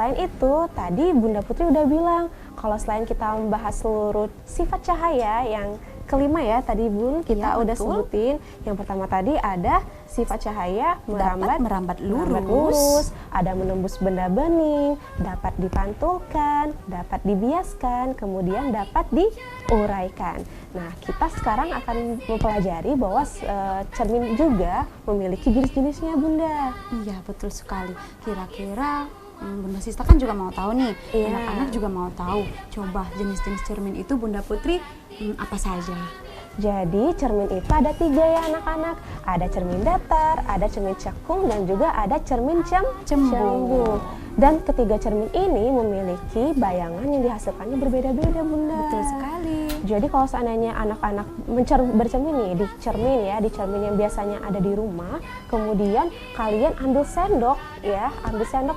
selain itu, tadi Bunda Putri udah bilang kalau selain kita membahas seluruh sifat cahaya yang kelima ya tadi Bun, kita udah sebutin. Yang pertama tadi ada sifat cahaya merambat lurus, ada menembus benda bening, dapat dipantulkan, dapat dibiaskan, kemudian dapat diuraikan. Nah, kita sekarang akan mempelajari bahwa cermin juga memiliki jenis-jenisnya Bunda. Iya, betul sekali. Kira-kira Bunda Sista kan juga mau tahu nih, anak-anak juga mau tahu. Coba jenis-jenis cermin itu Bunda Putri apa saja? Jadi cermin itu ada 3 ya anak-anak. Ada cermin datar, ada cermin cekung, dan juga ada cermin cembung. Dan ketiga cermin ini memiliki bayangan yang dihasilkannya berbeda-beda Bunda. Betul sekali. Jadi kalau seandainya anak-anak bercermin nih di cermin yang biasanya ada di rumah, kemudian kalian ambil sendok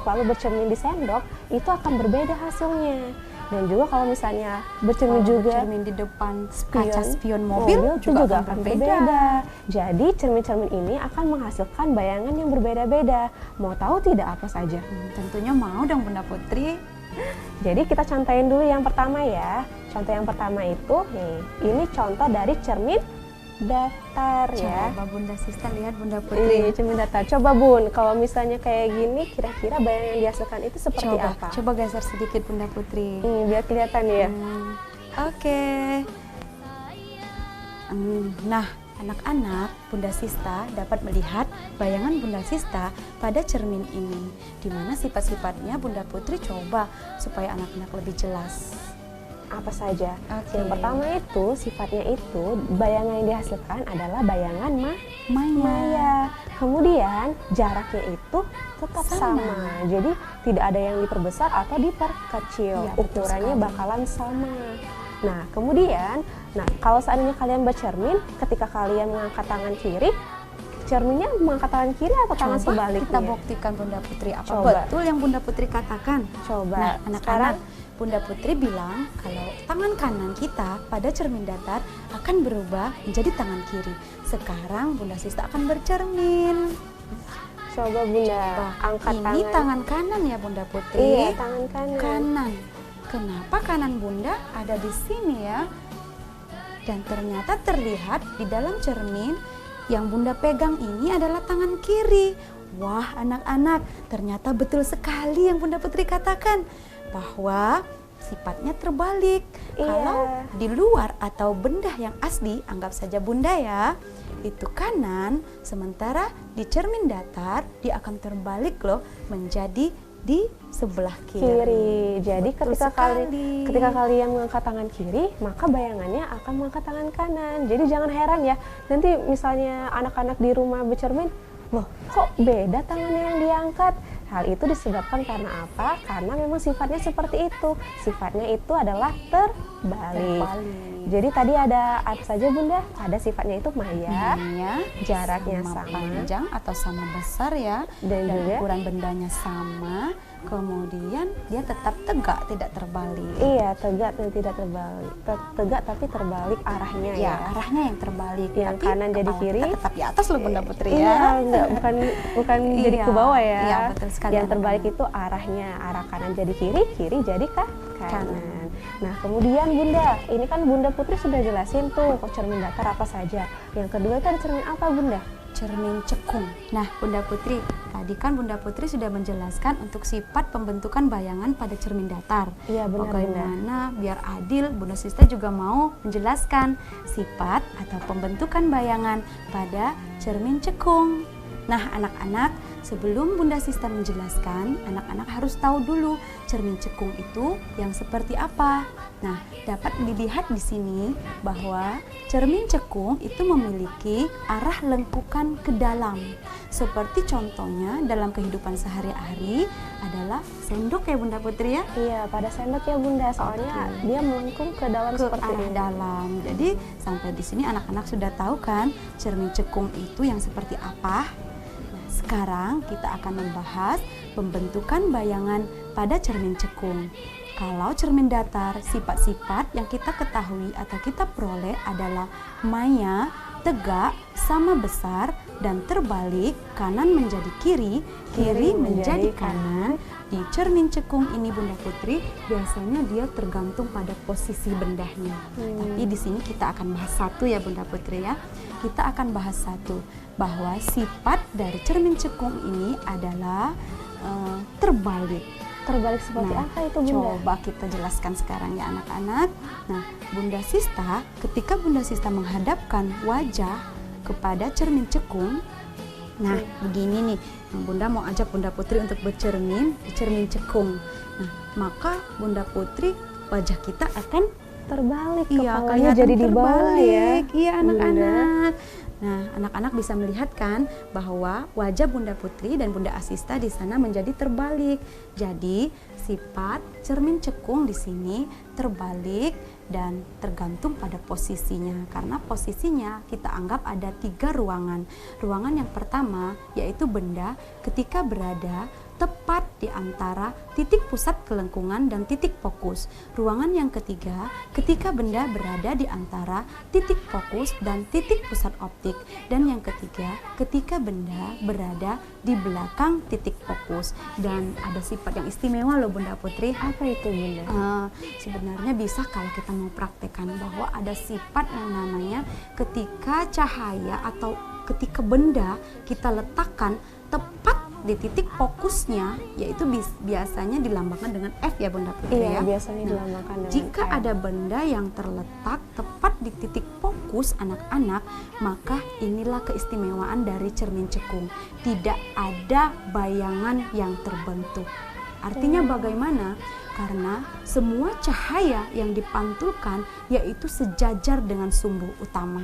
lalu bercermin di sendok, itu akan berbeda hasilnya. Dan juga kalau misalnya bercermin di depan kaca spion mobil juga akan berbeda. Jadi cermin-cermin ini akan menghasilkan bayangan yang berbeda-beda. Mau tahu tidak apa saja? Tentunya mau dong Bunda Putri. Jadi kita contohin dulu yang pertama ya. Contoh yang pertama itu ini contoh dari cermin datar ya. Coba Bunda Sista lihat Bunda Putri. Cermin datar. Coba Bun, kalau misalnya kayak gini, kira-kira bayangan yang dihasilkan itu seperti apa? Coba geser sedikit Bunda Putri. Biar kelihatan ya. Oke. Nah, anak-anak, Bunda Sista dapat melihat bayangan Bunda Sista pada cermin ini. Di mana sifat-sifatnya Bunda Putri coba supaya anak-anak lebih jelas. Apa saja? Yang pertama itu sifatnya itu bayangan yang dihasilkan adalah bayangan maya. Kemudian jaraknya itu tetap sama. Jadi tidak ada yang diperbesar atau diperkecil. Ukurannya bakalan sama. Nah, kemudian kalau seandainya kalian bercermin, ketika kalian mengangkat tangan kiri, cerminnya mengangkat tangan kiri atau tangan sebaliknya? Kita buktikan Bunda Putri apa betul yang Bunda Putri katakan. Coba. Nah, anak-anak, Bunda Putri bilang kalau tangan kanan kita pada cermin datar akan berubah menjadi tangan kiri. Sekarang Bunda Sista akan bercermin. Coba Bunda, angkat tangan. Ini tangan kanan ya Bunda Putri. Iya, tangan kanan. Kanan. Kenapa kanan Bunda ada di sini ya? Dan ternyata terlihat di dalam cermin yang Bunda pegang ini adalah tangan kiri. Wah, anak-anak, ternyata betul sekali yang Bunda Putri katakan, bahwa sifatnya terbalik. Kalau di luar atau benda yang asli, anggap saja Bunda ya, itu kanan, sementara di cermin datar dia akan terbalik loh menjadi di sebelah kiri. Jadi ketika kalian mengangkat tangan kiri, maka bayangannya akan mengangkat tangan kanan. Jadi jangan heran ya, nanti misalnya anak-anak di rumah bercermin, loh kok beda tangannya yang diangkat? Hal itu disebabkan karena apa? Karena memang sifatnya seperti itu. Sifatnya itu adalah terbalik. Jadi tadi ada apa saja Bunda? Ada sifatnya itu maya, jaraknya sama panjang atau sama besar ya, dan juga ukuran bendanya sama. Kemudian dia tetap tegak, tidak terbalik. Iya, tegak dan tidak terbalik. Tegak tapi terbalik arahnya ya. Arahnya yang terbalik. Yang tapi kanan jadi kiri. Tetap di atas loh Bunda Putri Iya, ya. enggak, bukan jadi ke bawah ya. Iya, betul sekali. Yang terbalik itu arahnya, arah kanan jadi kiri, kiri jadi kanan. Nah, kemudian Bunda, ini kan Bunda Putri sudah jelasin tuh cermin datar apa saja. Yang kedua itu ada cermin apa Bunda? Cermin cekung. Nah, Bunda Putri, tadi kan Bunda Putri sudah menjelaskan untuk sifat pembentukan bayangan pada cermin datar. Iya, benar. Bagaimana biar adil, Bunda Sista juga mau menjelaskan sifat atau pembentukan bayangan pada cermin cekung. Nah, anak-anak, sebelum Bunda Sista menjelaskan, anak-anak harus tahu dulu cermin cekung itu yang seperti apa. Nah, dapat dilihat di sini bahwa cermin cekung itu memiliki arah lengkukan ke dalam. Seperti contohnya dalam kehidupan sehari-hari adalah sendok ya Bunda Putri ya? Iya, pada sendok ya Bunda, soalnya dia melengkung ke dalam seperti ini. Dalam. Jadi sampai di sini anak-anak sudah tahu kan cermin cekung itu yang seperti apa? Sekarang kita akan membahas pembentukan bayangan pada cermin cekung. Kalau cermin datar, sifat-sifat yang kita ketahui atau kita peroleh adalah maya, tegak, sama besar, dan terbalik, kanan menjadi kiri, kiri menjadi kanan. Di cermin cekung ini Bunda Putri, biasanya dia tergantung pada posisi bendahnya. Tapi di sini kita akan bahas satu ya Bunda Putri ya. Kita akan bahas satu, bahwa sifat dari cermin cekung ini adalah terbalik. Terbalik seperti apa itu Bunda? Coba kita jelaskan sekarang ya anak-anak. Nah, Bunda Sista, ketika Bunda Sista menghadapkan wajah kepada cermin cekung, nah begini nih, Bunda mau ajak Bunda Putri untuk bercermin di cermin cekung. Nah, maka Bunda Putri, wajah kita akan Terbalik, iya, kepalanya jadi di bawah ya. Iya anak-anak. Nah, anak-anak bisa melihat kan bahwa wajah Bunda Putri dan Bunda Asista di sana menjadi terbalik. Jadi, sifat cermin cekung di sini terbalik dan tergantung pada posisinya. Karena posisinya kita anggap ada 3 ruangan. Ruangan yang pertama yaitu benda ketika berada tepat di antara titik pusat kelengkungan dan titik fokus. Ruangan yang ketiga, ketika benda berada di antara titik fokus dan titik pusat optik. Dan yang ketiga, ketika benda berada di belakang titik fokus. Dan ada sifat yang istimewa loh Bunda Putri. Apa itu Bunda? Sebenarnya bisa kalau kita mau praktekkan bahwa ada sifat yang namanya ketika cahaya atau ketika benda kita letakkan tepat di titik fokusnya, yaitu biasanya dilambangkan dengan F ya Bunda Putri ya. Iya, biasanya dilambangkan dengan jika F. ada benda yang terletak tepat di titik fokus anak-anak, maka inilah keistimewaan dari cermin cekung. Tidak ada bayangan yang terbentuk. Artinya bagaimana? Karena semua cahaya yang dipantulkan yaitu sejajar dengan sumbu utama.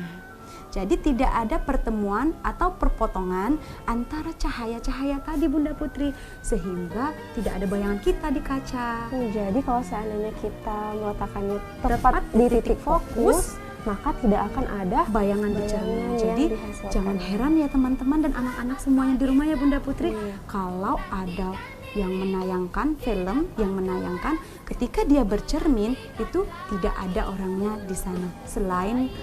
Jadi tidak ada pertemuan atau perpotongan antara cahaya-cahaya tadi Bunda Putri, sehingga tidak ada bayangan kita di kaca. Jadi kalau seandainya kita meletakkannya tepat di titik fokus, maka tidak akan ada bayangan di cermin. Jadi jangan heran ya teman-teman dan anak-anak semuanya di rumah ya Bunda Putri, kalau ada yang menayangkan film, yang menayangkan ketika dia bercermin itu tidak ada orangnya di sana. Selain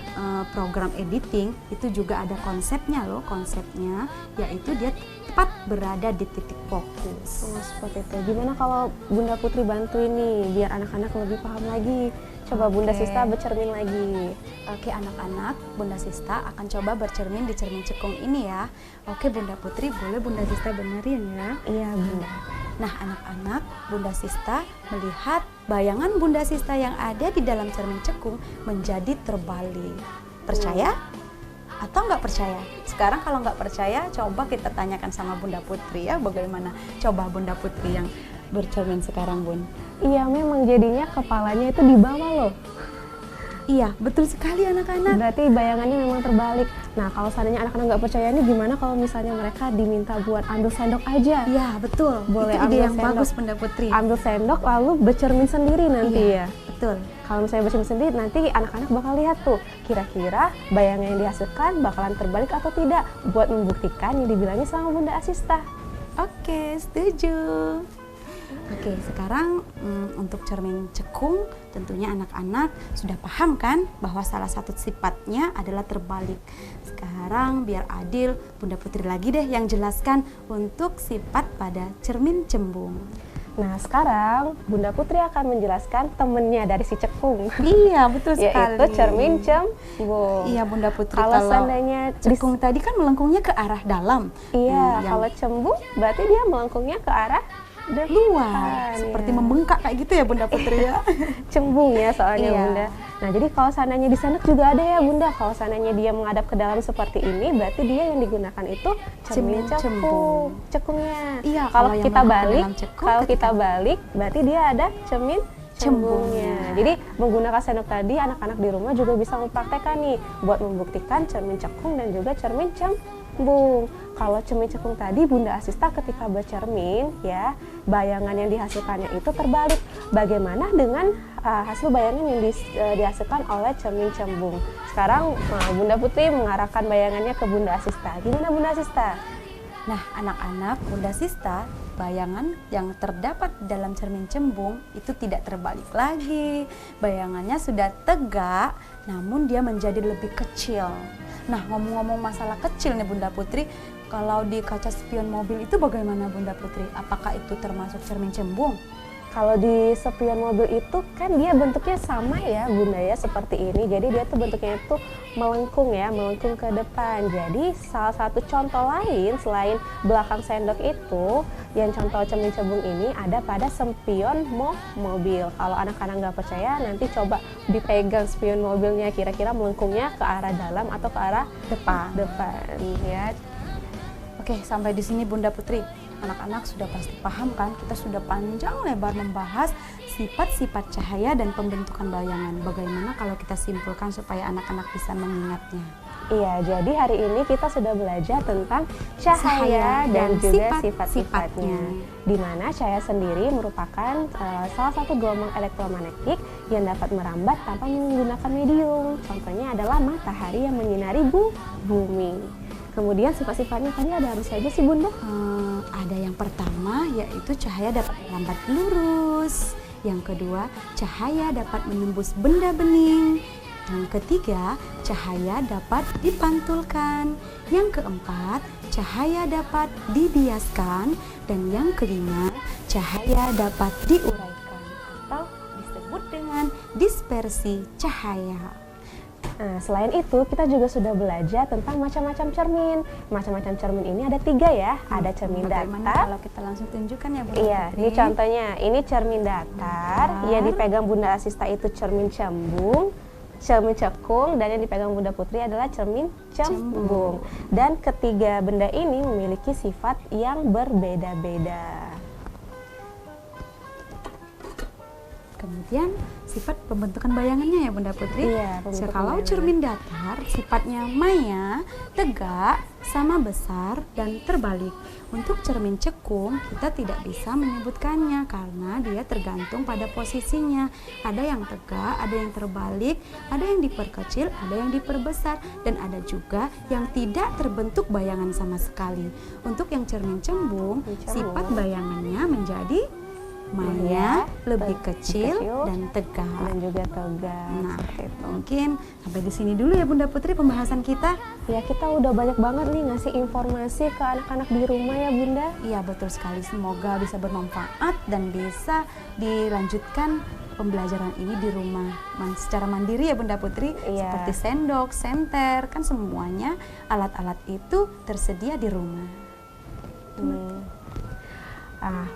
program editing itu juga ada konsepnya loh, konsepnya yaitu dia tepat berada di titik fokus. Seperti itu. Gimana kalau Bunda Putri bantu ini biar anak-anak lebih paham lagi? Coba Bunda Sista bercermin lagi. Oke anak-anak, Bunda Sista akan coba bercermin di cermin cekung ini ya. Oke Bunda Putri, boleh Bunda Sista benerin ya? Iya Bunda. Nah anak-anak, Bunda Sista melihat bayangan Bunda Sista yang ada di dalam cermin cekung menjadi terbalik. Percaya? Atau nggak percaya? Sekarang kalau nggak percaya, coba kita tanyakan sama Bunda Putri ya, bagaimana? Coba Bunda Putri yang bercermin sekarang Bun. Iya, memang jadinya kepalanya itu di bawah loh. Iya, betul sekali anak-anak. Berarti bayangannya memang terbalik. Nah, kalau seandainya anak-anak nggak percaya ini gimana kalau misalnya mereka diminta buat ambil sendok aja? Iya, betul. Boleh itu ide ambil yang sendok. bagus Bunda Putri. Ambil sendok lalu bercermin sendiri nanti ya. Betul. Kalau misalnya bercermin sendiri, nanti anak-anak bakal lihat tuh kira-kira bayangan yang dihasilkan bakalan terbalik atau tidak, buat membuktikan yang dibilangnya sama Bunda Asista. Oke, setuju. Oke, sekarang untuk cermin cekung tentunya anak-anak sudah paham kan bahwa salah satu sifatnya adalah terbalik. Sekarang biar adil, Bunda Putri lagi deh yang jelaskan untuk sifat pada cermin cembung. Nah, sekarang Bunda Putri akan menjelaskan temennya dari si cekung. Iya, betul sekali. Yaitu cermin cembung. Iya, Bunda Putri. Kalau seandainya cekung tadi kan melengkungnya ke arah dalam. Iya, kalau cembung berarti dia melengkungnya ke arah luar, seperti membengkak kayak gitu ya Bunda Putri ya. Cembung ya soalnya Bunda. Nah, jadi kalau seandainya di sendok juga ada ya Bunda. Kalau seandainya dia menghadap ke dalam seperti ini, berarti dia yang digunakan itu cermin cekung. Cekungnya. Iya, kalau kita balik, berarti dia ada cermin cembungnya. Jadi menggunakan sendok tadi, anak-anak di rumah juga bisa mempraktekkan nih buat membuktikan cermin cekung dan juga cermin cembung. Kalau cermin cekung tadi Bunda Asista ketika bercermin ya, bayangan yang dihasilkannya itu terbalik. Bagaimana dengan hasil bayangan yang dihasilkan oleh cermin cembung? Sekarang Bunda Putri mengarahkan bayangannya ke Bunda Asista. Gimana Bunda Asista? Nah, anak-anak, Bunda Sista, bayangan yang terdapat dalam cermin cembung itu tidak terbalik lagi. Bayangannya sudah tegak, namun dia menjadi lebih kecil. Nah, ngomong-ngomong masalah kecil nih Bunda Putri, kalau di kaca spion mobil itu bagaimana Bunda Putri? Apakah itu termasuk cermin cembung? Kalau di spion mobil itu kan dia bentuknya sama ya Bunda ya, seperti ini. Jadi dia tuh bentuknya itu melengkung ya, melengkung ke depan. Jadi salah satu contoh lain selain belakang sendok itu, yang contoh cermin cembung ini ada pada spion mobil. Kalau anak-anak nggak percaya, nanti coba dipegang spion mobilnya, kira-kira melengkungnya ke arah dalam atau ke arah depan ya. Oke, sampai di sini Bunda Putri. Anak-anak sudah pasti paham kan, kita sudah panjang lebar membahas sifat-sifat cahaya dan pembentukan bayangan. Bagaimana kalau kita simpulkan supaya anak-anak bisa mengingatnya? Iya, jadi hari ini kita sudah belajar tentang cahaya dan juga sifat-sifatnya. Di mana cahaya sendiri merupakan salah satu gelombang elektromagnetik yang dapat merambat tanpa menggunakan medium. Contohnya adalah matahari yang menyinari bumi. Kemudian sifat-sifatnya tadi ada apa saja sih Bunda? Ada yang pertama yaitu cahaya dapat merambat lurus. Yang kedua, cahaya dapat menembus benda bening. Yang ketiga, cahaya dapat dipantulkan. Yang keempat, cahaya dapat dibiaskan. Dan yang kelima, cahaya dapat diuraikan atau disebut dengan dispersi cahaya. Nah, selain itu kita juga sudah belajar tentang macam-macam cermin. Macam-macam cermin ini ada 3 ya. Ada cermin datar. Kalau kita langsung tunjukkan ya Bunda Iya, Putri. ini contohnya. Ini cermin datar. Yang dipegang Bunda Asista itu cermin cembung, cermin cekung, dan yang dipegang Bunda Putri adalah cermin cembung. Dan ketiga benda ini memiliki sifat yang berbeda-beda. Kemudian sifat pembentukan bayangannya ya Bunda Putri. Iya, kalau cermin datar sifatnya maya, tegak, sama besar, dan terbalik. Untuk cermin cekung kita tidak bisa menyebutkannya karena dia tergantung pada posisinya. Ada yang tegak, ada yang terbalik, ada yang diperkecil, ada yang diperbesar, dan ada juga yang tidak terbentuk bayangan sama sekali. Untuk yang cermin cembung, sifat bayangannya menjadi maya, lebih kecil dan tegak. Dan juga tegak. Nah, mungkin sampai di sini dulu ya Bunda Putri pembahasan kita. Ya, kita udah banyak banget nih ngasih informasi ke anak-anak di rumah ya Bunda. Iya, betul sekali. Semoga bisa bermanfaat dan bisa dilanjutkan pembelajaran ini di rumah secara mandiri ya Bunda Putri. Iya. Seperti sendok, senter, kan semuanya alat-alat itu tersedia di rumah.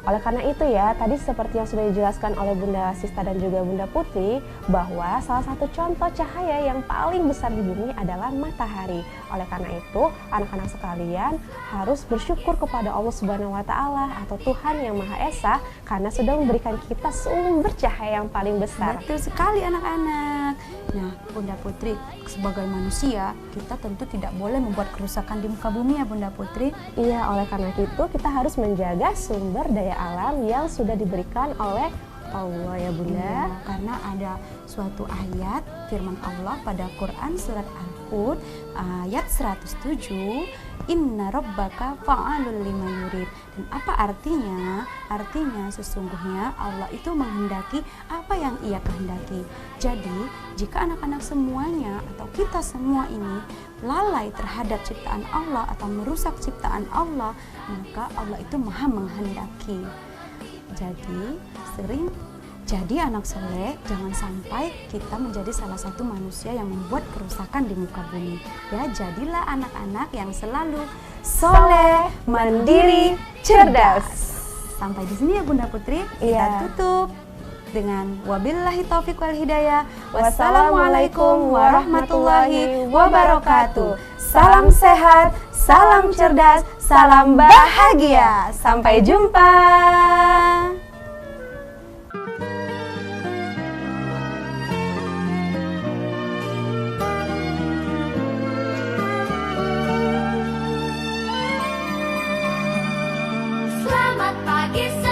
Oleh karena itu ya, tadi seperti yang sudah dijelaskan oleh Bunda Sista dan juga Bunda Putri, bahwa salah satu contoh cahaya yang paling besar di bumi adalah matahari. Oleh karena itu, anak-anak sekalian harus bersyukur kepada Allah Subhanahu wa Ta'ala atau Tuhan Yang Maha Esa karena sudah memberikan kita sumber cahaya yang paling besar. Betul sekali anak-anak. Nah, Bunda Putri, sebagai manusia, kita tentu tidak boleh membuat kerusakan di muka bumi ya Bunda Putri. Iya, oleh karena itu kita harus menjaga sumber daya alam yang sudah diberikan oleh Allah ya Bunda. Iya, karena ada suatu ayat firman Allah pada Quran surat Al-Hud ayat 107, Inna rabbaka fa'alul lima yurid. Dan apa artinya? Artinya sesungguhnya Allah itu menghendaki apa yang Ia kehendaki. Jadi, jika anak-anak semuanya atau kita semua ini lalai terhadap ciptaan Allah atau merusak ciptaan Allah, maka Allah itu maha menghendaki. Jadi anak soleh, jangan sampai kita menjadi salah satu manusia yang membuat kerusakan di muka bumi. Ya, jadilah anak-anak yang selalu soleh, mandiri, cerdas. Sampai di sini ya Bunda Putri, kita tutup dengan wabillahi taufiq wal hidayah. Wassalamualaikum warahmatullahi wabarakatuh. Salam sehat, salam cerdas, salam bahagia. Sampai jumpa. Selamat pagi.